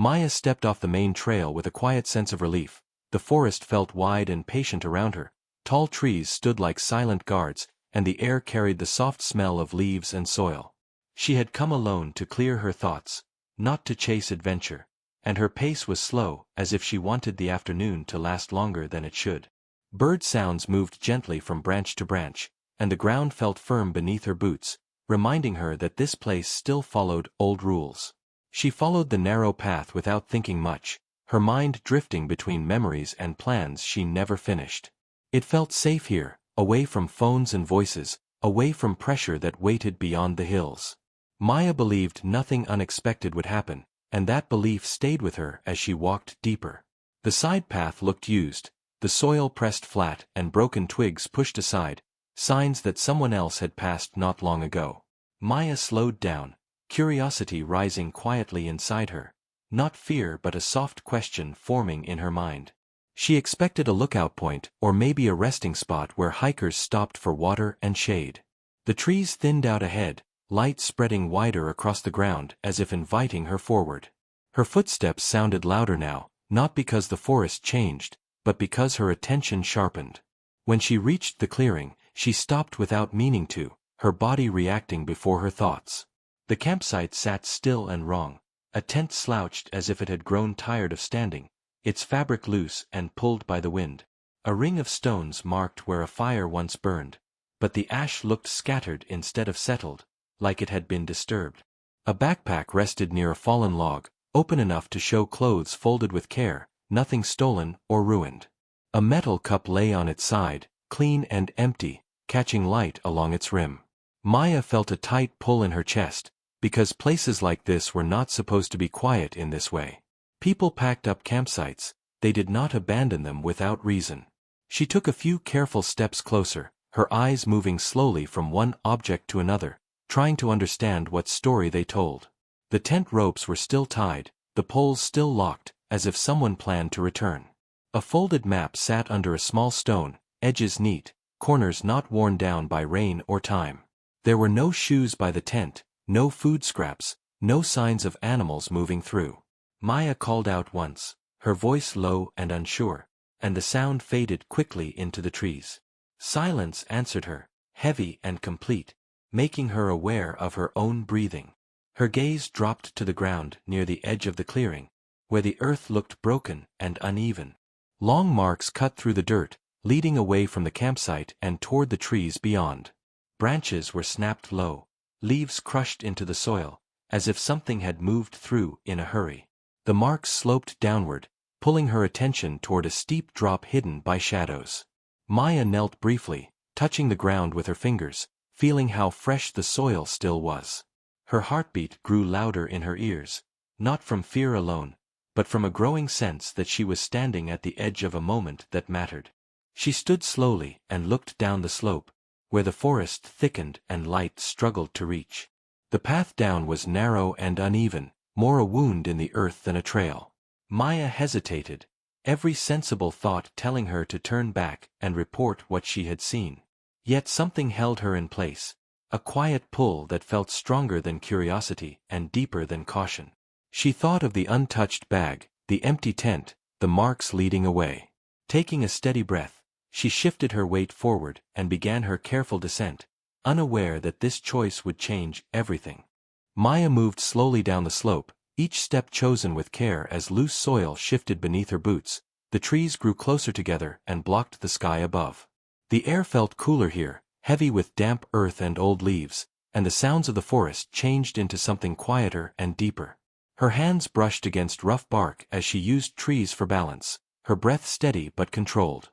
Maya stepped off the main trail with a quiet sense of relief. The forest felt wide and patient around her. Tall trees stood like silent guards, and the air carried the soft smell of leaves and soil. She had come alone to clear her thoughts, not to chase adventure, and her pace was slow, as if she wanted the afternoon to last longer than it should. Bird sounds moved gently from branch to branch, and the ground felt firm beneath her boots, reminding her that this place still followed old rules. She followed the narrow path without thinking much, her mind drifting between memories and plans she never finished. It felt safe here, away from phones and voices, away from pressure that waited beyond the hills. Maya believed nothing unexpected would happen, and that belief stayed with her as she walked deeper. The side path looked used, the soil pressed flat and broken twigs pushed aside, signs that someone else had passed not long ago. Maya slowed down, curiosity rising quietly inside her, not fear but a soft question forming in her mind. She expected a lookout point or maybe a resting spot where hikers stopped for water and shade. The trees thinned out ahead, light spreading wider across the ground as if inviting her forward. Her footsteps sounded louder now, not because the forest changed, but because her attention sharpened. When she reached the clearing, she stopped without meaning to, her body reacting before her thoughts. The campsite sat still and wrong. A tent slouched as if it had grown tired of standing, its fabric loose and pulled by the wind. A ring of stones marked where a fire once burned, but the ash looked scattered instead of settled, like it had been disturbed. A backpack rested near a fallen log, open enough to show clothes folded with care, nothing stolen or ruined. A metal cup lay on its side, clean and empty, catching light along its rim. Maya felt a tight pull in her chest, because places like this were not supposed to be quiet in this way. People packed up campsites, they did not abandon them without reason. She took a few careful steps closer, her eyes moving slowly from one object to another, trying to understand what story they told. The tent ropes were still tied, the poles still locked, as if someone planned to return. A folded map sat under a small stone, edges neat, corners not worn down by rain or time. There were no shoes by the tent, no food scraps, no signs of animals moving through. Maya called out once, her voice low and unsure, and the sound faded quickly into the trees. Silence answered her, heavy and complete, making her aware of her own breathing. Her gaze dropped to the ground near the edge of the clearing, where the earth looked broken and uneven. Long marks cut through the dirt, leading away from the campsite and toward the trees beyond. Branches were snapped low, leaves crushed into the soil, as if something had moved through in a hurry. The marks sloped downward, pulling her attention toward a steep drop hidden by shadows. Maya knelt briefly, touching the ground with her fingers, feeling how fresh the soil still was. Her heartbeat grew louder in her ears, not from fear alone, but from a growing sense that she was standing at the edge of a moment that mattered. She stood slowly and looked down the slope, where the forest thickened and light struggled to reach. The path down was narrow and uneven, more a wound in the earth than a trail. Maya hesitated, every sensible thought telling her to turn back and report what she had seen. Yet something held her in place, a quiet pull that felt stronger than curiosity and deeper than caution. She thought of the untouched bag, the empty tent, the marks leading away. Taking a steady breath, she shifted her weight forward and began her careful descent, unaware that this choice would change everything. Maya moved slowly down the slope, each step chosen with care as loose soil shifted beneath her boots. The trees grew closer together and blocked the sky above. The air felt cooler here, heavy with damp earth and old leaves, and the sounds of the forest changed into something quieter and deeper. Her hands brushed against rough bark as she used trees for balance, her breath steady but controlled.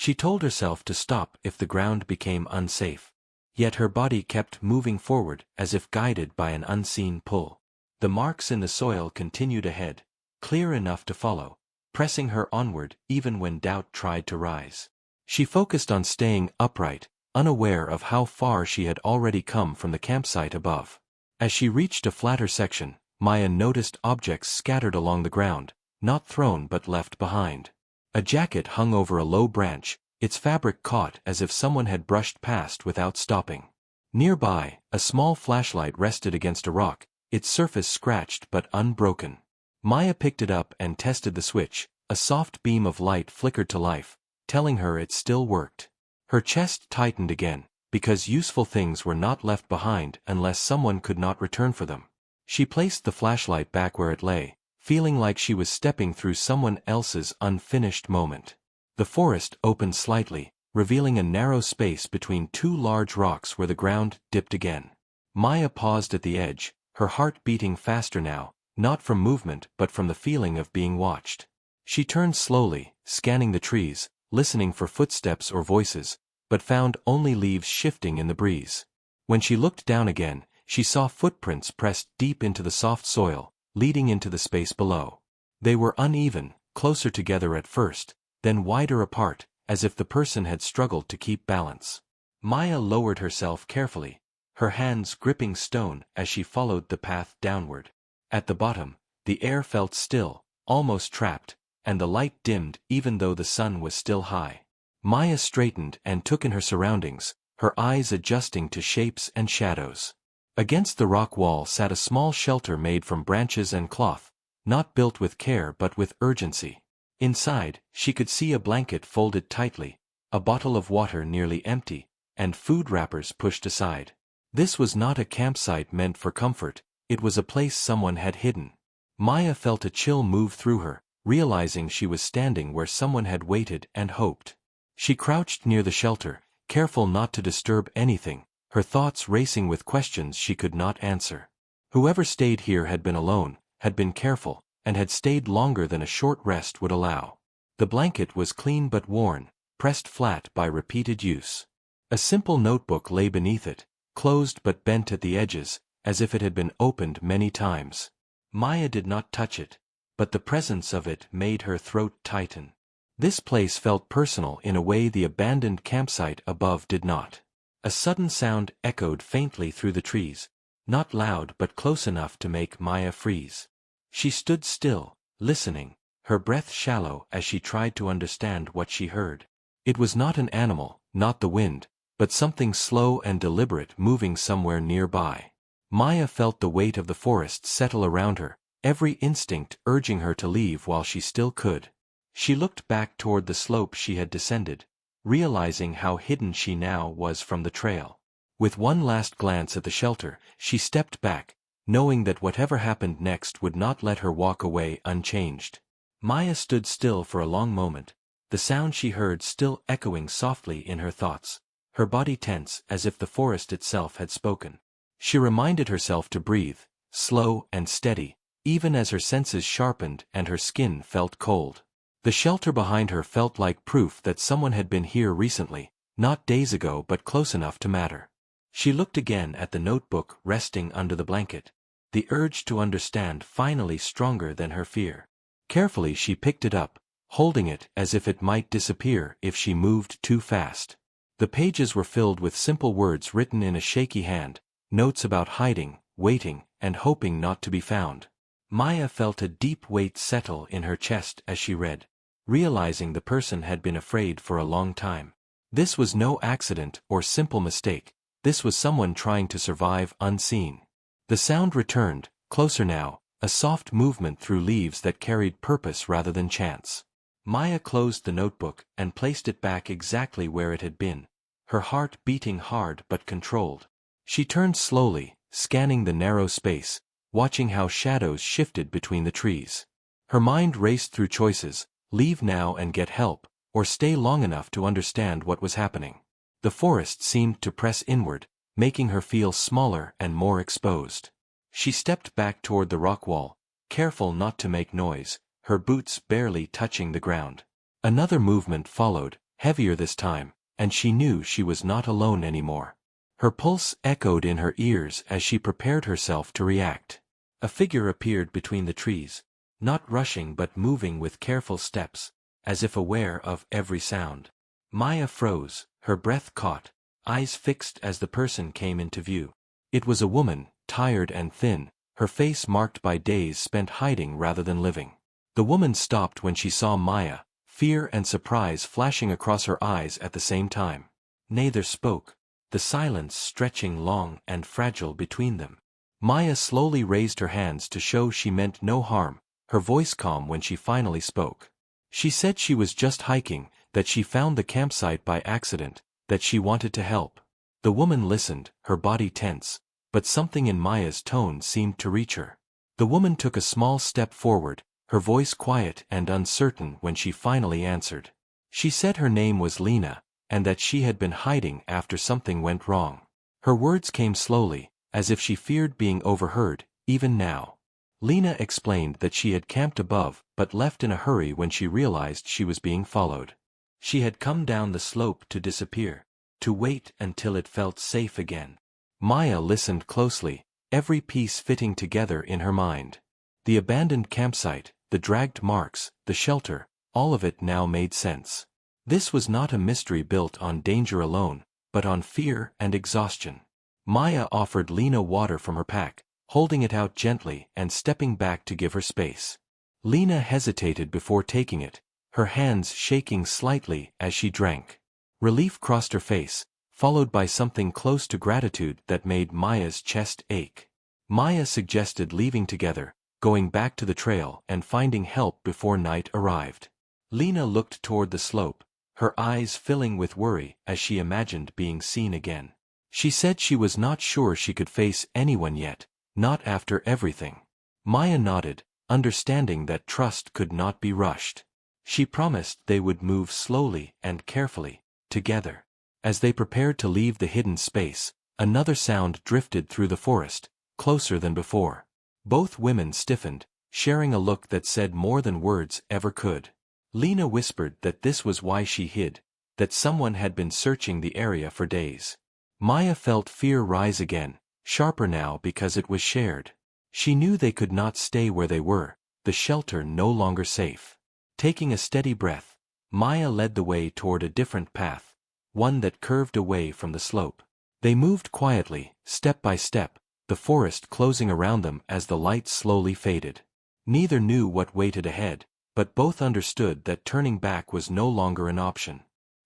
She told herself to stop if the ground became unsafe. Yet her body kept moving forward as if guided by an unseen pull. The marks in the soil continued ahead, clear enough to follow, pressing her onward even when doubt tried to rise. She focused on staying upright, unaware of how far she had already come from the campsite above. As she reached a flatter section, Maya noticed objects scattered along the ground, not thrown but left behind. A jacket hung over a low branch, its fabric caught as if someone had brushed past without stopping. Nearby, a small flashlight rested against a rock, its surface scratched but unbroken. Maya picked it up and tested the switch. A soft beam of light flickered to life, telling her it still worked. Her chest tightened again, because useful things were not left behind unless someone could not return for them. She placed the flashlight back where it lay, feeling like she was stepping through someone else's unfinished moment. The forest opened slightly, revealing a narrow space between two large rocks where the ground dipped again. Maya paused at the edge, her heart beating faster now, not from movement but from the feeling of being watched. She turned slowly, scanning the trees, listening for footsteps or voices, but found only leaves shifting in the breeze. When she looked down again, she saw footprints pressed deep into the soft soil, leading into the space below. They were uneven, closer together at first, then wider apart, as if the person had struggled to keep balance. Maya lowered herself carefully, her hands gripping stone as she followed the path downward. At the bottom, the air felt still, almost trapped, and the light dimmed even though the sun was still high. Maya straightened and took in her surroundings, her eyes adjusting to shapes and shadows. Against the rock wall sat a small shelter made from branches and cloth, not built with care but with urgency. Inside, she could see a blanket folded tightly, a bottle of water nearly empty, and food wrappers pushed aside. This was not a campsite meant for comfort, it was a place someone had hidden. Maya felt a chill move through her, realizing she was standing where someone had waited and hoped. She crouched near the shelter, careful not to disturb anything, her thoughts racing with questions she could not answer. Whoever stayed here had been alone, had been careful, and had stayed longer than a short rest would allow. The blanket was clean but worn, pressed flat by repeated use. A simple notebook lay beneath it, closed but bent at the edges, as if it had been opened many times. Maya did not touch it, but the presence of it made her throat tighten. This place felt personal in a way the abandoned campsite above did not. A sudden sound echoed faintly through the trees, not loud but close enough to make Maya freeze. She stood still, listening, her breath shallow as she tried to understand what she heard. It was not an animal, not the wind, but something slow and deliberate moving somewhere nearby. Maya felt the weight of the forest settle around her, every instinct urging her to leave while she still could. She looked back toward the slope she had descended, realizing how hidden she now was from the trail. With one last glance at the shelter, she stepped back, knowing that whatever happened next would not let her walk away unchanged. Maya stood still for a long moment, the sound she heard still echoing softly in her thoughts, her body tense as if the forest itself had spoken. She reminded herself to breathe, slow and steady, even as her senses sharpened and her skin felt cold. The shelter behind her felt like proof that someone had been here recently, not days ago but close enough to matter. She looked again at the notebook resting under the blanket, the urge to understand finally stronger than her fear. Carefully she picked it up, holding it as if it might disappear if she moved too fast. The pages were filled with simple words written in a shaky hand, notes about hiding, waiting, and hoping not to be found. Maya felt a deep weight settle in her chest as she read, realizing the person had been afraid for a long time. This was no accident or simple mistake, this was someone trying to survive unseen. The sound returned, closer now, a soft movement through leaves that carried purpose rather than chance. Maya closed the notebook and placed it back exactly where it had been, her heart beating hard but controlled. She turned slowly, scanning the narrow space, watching how shadows shifted between the trees. Her mind raced through choices, leave now and get help, or stay long enough to understand what was happening. The forest seemed to press inward, making her feel smaller and more exposed. She stepped back toward the rock wall, careful not to make noise, her boots barely touching the ground. Another movement followed, heavier this time, and she knew she was not alone anymore. Her pulse echoed in her ears as she prepared herself to react. A figure appeared between the trees, not rushing but moving with careful steps, as if aware of every sound. Maya froze, her breath caught, eyes fixed as the person came into view. It was a woman, tired and thin, her face marked by days spent hiding rather than living. The woman stopped when she saw Maya, fear and surprise flashing across her eyes at the same time. Neither spoke, the silence stretching long and fragile between them. Maya slowly raised her hands to show she meant no harm, her voice calm when she finally spoke. She said she was just hiking, that she found the campsite by accident, that she wanted to help. The woman listened, her body tense, but something in Maya's tone seemed to reach her. The woman took a small step forward, her voice quiet and uncertain when she finally answered. She said her name was Lena, and that she had been hiding after something went wrong. Her words came slowly, as if she feared being overheard, even now. Lena explained that she had camped above but left in a hurry when she realized she was being followed. She had come down the slope to disappear, to wait until it felt safe again. Maya listened closely, every piece fitting together in her mind. The abandoned campsite, the dragged marks, the shelter, all of it now made sense. This was not a mystery built on danger alone, but on fear and exhaustion. Maya offered Lena water from her pack, holding it out gently and stepping back to give her space. Lena hesitated before taking it, her hands shaking slightly as she drank. Relief crossed her face, followed by something close to gratitude that made Maya's chest ache. Maya suggested leaving together, going back to the trail and finding help before night arrived. Lena looked toward the slope, her eyes filling with worry as she imagined being seen again. She said she was not sure she could face anyone yet, not after everything. Maya nodded, understanding that trust could not be rushed. She promised they would move slowly and carefully, together. As they prepared to leave the hidden space, another sound drifted through the forest, closer than before. Both women stiffened, sharing a look that said more than words ever could. Lena whispered that this was why she hid, that someone had been searching the area for days. Maya felt fear rise again, sharper now because it was shared. She knew they could not stay where they were, the shelter no longer safe. Taking a steady breath, Maya led the way toward a different path, one that curved away from the slope. They moved quietly, step by step, the forest closing around them as the light slowly faded. Neither knew what waited ahead, but both understood that turning back was no longer an option.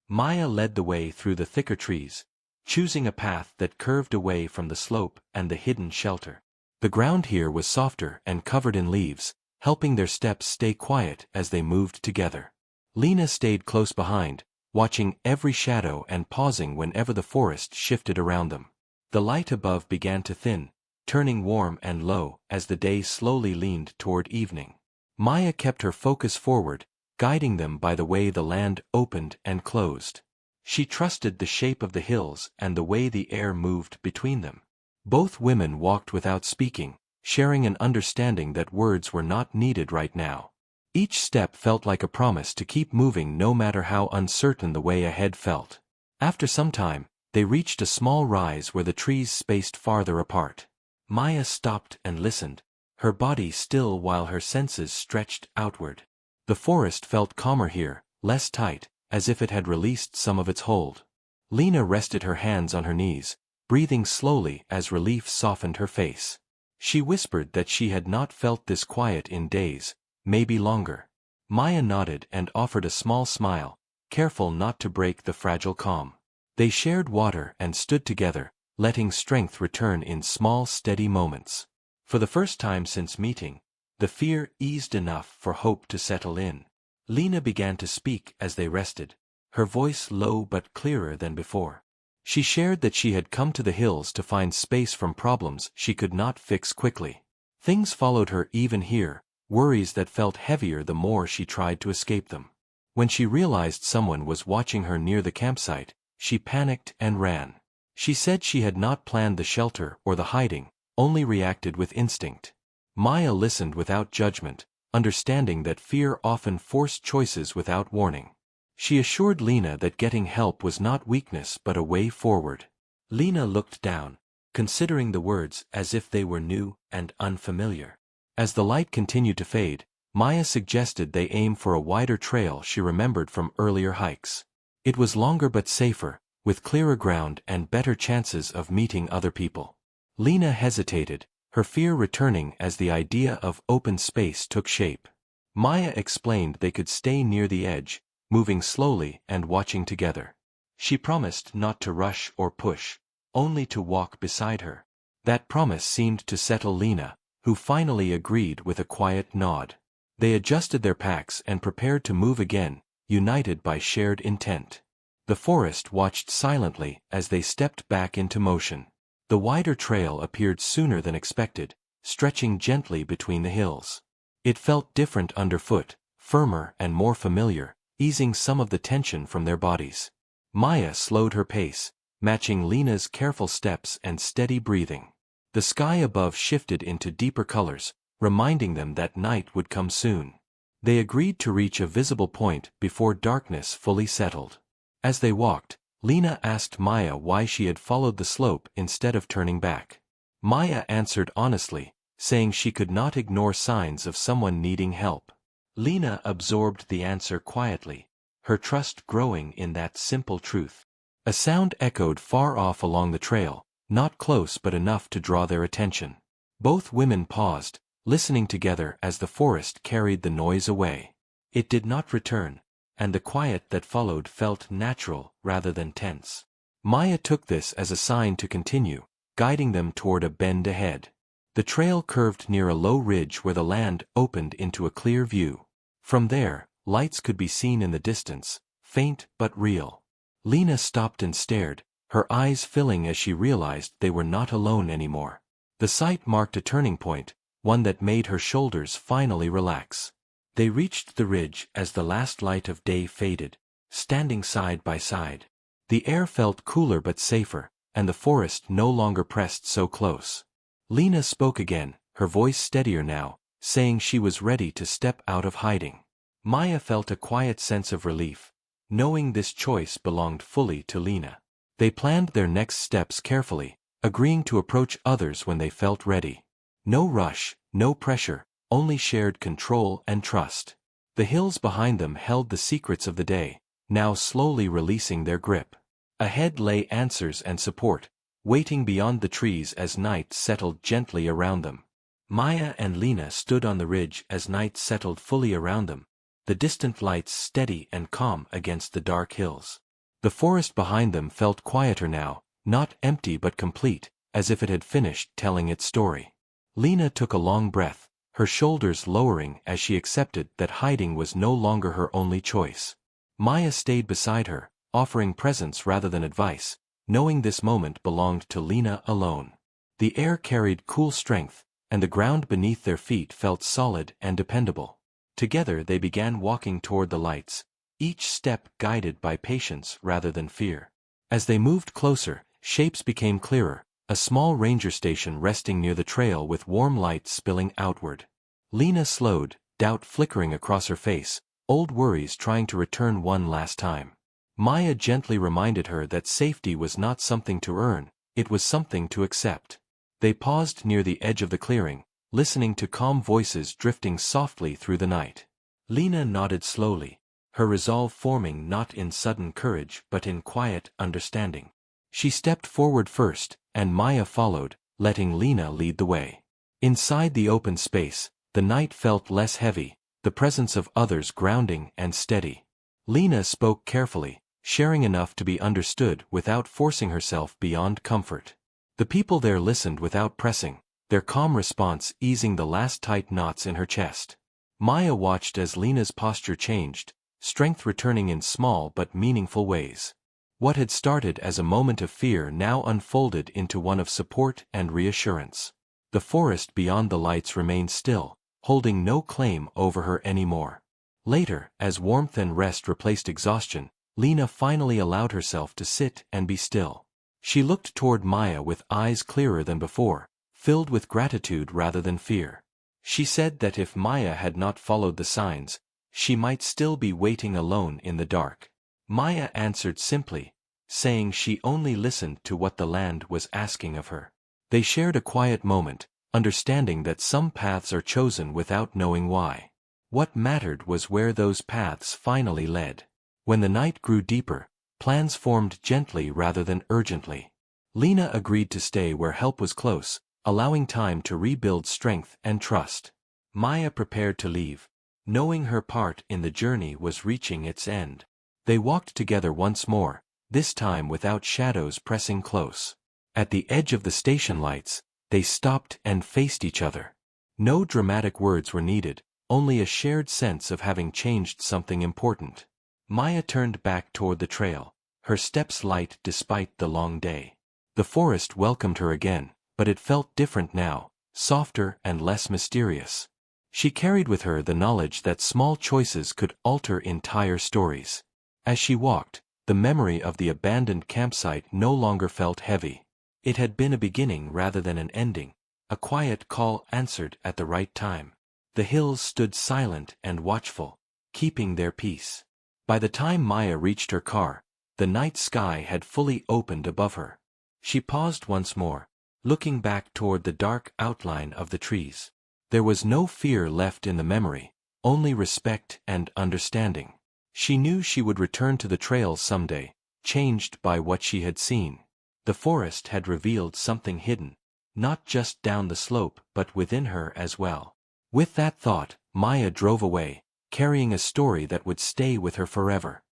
Maya led the way through the thicker trees, choosing a path that curved away from the slope and the hidden shelter. The ground here was softer and covered in leaves, helping their steps stay quiet as they moved together. Lena stayed close behind, watching every shadow and pausing whenever the forest shifted around them. The light above began to thin, turning warm and low as the day slowly leaned toward evening. Maya kept her focus forward, guiding them by the way the land opened and closed. She trusted the shape of the hills and the way the air moved between them. Both women walked without speaking, sharing an understanding that words were not needed right now. Each step felt like a promise to keep moving no matter how uncertain the way ahead felt. After some time, they reached a small rise where the trees spaced farther apart. Maya stopped and listened, her body still while her senses stretched outward. The forest felt calmer here, less tight, as if it had released some of its hold. Lena rested her hands on her knees, breathing slowly as relief softened her face. She whispered that she had not felt this quiet in days, maybe longer. Maya nodded and offered a small smile, careful not to break the fragile calm. They shared water and stood together, letting strength return in small steady moments. For the first time since meeting, the fear eased enough for hope to settle in. Lena began to speak as they rested, her voice low but clearer than before. She shared that she had come to the hills to find space from problems she could not fix quickly. Things followed her even here, worries that felt heavier the more she tried to escape them. When she realized someone was watching her near the campsite, she panicked and ran. She said she had not planned the shelter or the hiding, only reacted with instinct. Maya listened without judgment, understanding that fear often forced choices without warning. She assured Lena that getting help was not weakness but a way forward. Lena looked down, considering the words as if they were new and unfamiliar. As the light continued to fade, Maya suggested they aim for a wider trail she remembered from earlier hikes. It was longer but safer, with clearer ground and better chances of meeting other people. Lena hesitated, her fear returning as the idea of open space took shape. Maya explained they could stay near the edge, moving slowly and watching together. She promised not to rush or push, only to walk beside her. That promise seemed to settle Lena, who finally agreed with a quiet nod. They adjusted their packs and prepared to move again, united by shared intent. The forest watched silently as they stepped back into motion. The wider trail appeared sooner than expected, stretching gently between the hills. It felt different underfoot, firmer and more familiar, easing some of the tension from their bodies. Maya slowed her pace, matching Lena's careful steps and steady breathing. The sky above shifted into deeper colors, reminding them that night would come soon. They agreed to reach a visible point before darkness fully settled. As they walked, Lena asked Maya why she had followed the slope instead of turning back. Maya answered honestly, saying she could not ignore signs of someone needing help. Lena absorbed the answer quietly, her trust growing in that simple truth. A sound echoed far off along the trail, not close but enough to draw their attention. Both women paused, listening together as the forest carried the noise away. It did not return, and the quiet that followed felt natural rather than tense. Maya took this as a sign to continue, guiding them toward a bend ahead. The trail curved near a low ridge where the land opened into a clear view. From there, lights could be seen in the distance, faint but real. Lena stopped and stared, her eyes filling as she realized they were not alone anymore. The sight marked a turning point, one that made her shoulders finally relax. They reached the ridge as the last light of day faded, standing side by side. The air felt cooler but safer, and the forest no longer pressed so close. Lena spoke again, her voice steadier now, saying she was ready to step out of hiding. Maya felt a quiet sense of relief, knowing this choice belonged fully to Lena. They planned their next steps carefully, agreeing to approach others when they felt ready. No rush, no pressure, only shared control and trust. The hills behind them held the secrets of the day, now slowly releasing their grip. Ahead lay answers and support, waiting beyond the trees as night settled gently around them. Maya and Lena stood on the ridge as night settled fully around them, the distant lights steady and calm against the dark hills. The forest behind them felt quieter now, not empty but complete, as if it had finished telling its story. Lena took a long breath, her shoulders lowering as she accepted that hiding was no longer her only choice. Maya stayed beside her, offering presence rather than advice, knowing this moment belonged to Lena alone. The air carried cool strength, and the ground beneath their feet felt solid and dependable. Together they began walking toward the lights, each step guided by patience rather than fear. As they moved closer, shapes became clearer, a small ranger station resting near the trail with warm light spilling outward. Lena slowed, doubt flickering across her face, old worries trying to return one last time. Maya gently reminded her that safety was not something to earn, it was something to accept. They paused near the edge of the clearing, listening to calm voices drifting softly through the night. Lena nodded slowly, her resolve forming not in sudden courage but in quiet understanding. She stepped forward first, and Maya followed, letting Lena lead the way. Inside the open space, the night felt less heavy, the presence of others grounding and steady. Lena spoke carefully, sharing enough to be understood without forcing herself beyond comfort. The people there listened without pressing, their calm response easing the last tight knots in her chest. Maya watched as Lena's posture changed, strength returning in small but meaningful ways. What had started as a moment of fear now unfolded into one of support and reassurance. The forest beyond the lights remained still, holding no claim over her anymore. Later, as warmth and rest replaced exhaustion, Lena finally allowed herself to sit and be still. She looked toward Maya with eyes clearer than before, filled with gratitude rather than fear. She said that if Maya had not followed the signs, she might still be waiting alone in the dark. Maya answered simply, saying she only listened to what the land was asking of her. They shared a quiet moment, understanding that some paths are chosen without knowing why. What mattered was where those paths finally led. When the night grew deeper, plans formed gently rather than urgently. Lena agreed to stay where help was close, allowing time to rebuild strength and trust. Maya prepared to leave, knowing her part in the journey was reaching its end. They walked together once more, this time without shadows pressing close. At the edge of the station lights, they stopped and faced each other. No dramatic words were needed, only a shared sense of having changed something important. Maya turned back toward the trail, her steps light despite the long day. The forest welcomed her again, but it felt different now, softer and less mysterious. She carried with her the knowledge that small choices could alter entire stories. As she walked, the memory of the abandoned campsite no longer felt heavy. It had been a beginning rather than an ending, a quiet call answered at the right time. The hills stood silent and watchful, keeping their peace. By the time Maya reached her car, the night sky had fully opened above her. She paused once more, looking back toward the dark outline of the trees. There was no fear left in the memory, only respect and understanding. She knew she would return to the trail someday, changed by what she had seen. The forest had revealed something hidden, not just down the slope but within her as well. With that thought, Maya drove away, carrying a story that would stay with her forever.